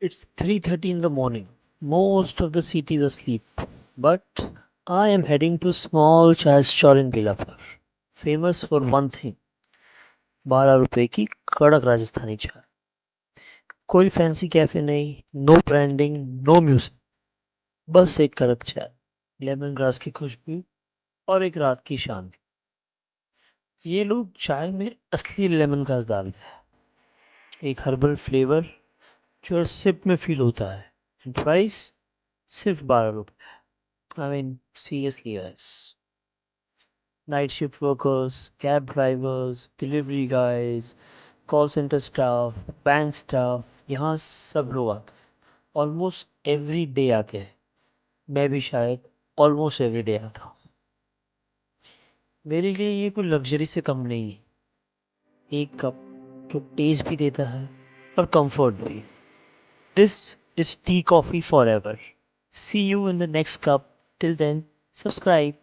It's 3:30 in the morning. Most of the city is asleep. But I am heading to a small chai stall in Belapur. Famous for one thing, 12 रुपए की कड़क राजस्थानी चाय. कोई fancy cafe नहीं, no branding, no music, बस एक कड़क चाय, लेमन ग्रास की खुशबू और एक रात की शांति. ये लोग चाय में असली लेमन ग्रास डालते हैं, एक हर्बल फ्लेवर जो हर सिप में फील होता है. एंड प्राइस सिर्फ 12 रुपए. I mean, seriously, guys. Night shift workers, cab drivers, delivery guys, call center staff, bank staff, यहाँ सब लोग आते हैं. ऑलमोस्ट एवरी डे आते हैं. मैं भी शायद ऑलमोस्ट एवरी डे आता हूँ. मेरे लिए ये कोई लग्जरी से कम नहीं है. एक कप जो टेस्ट भी देता है और कंफर्ट भी. This is tea coffee for ever. See you in the next cup. Till then, subscribe.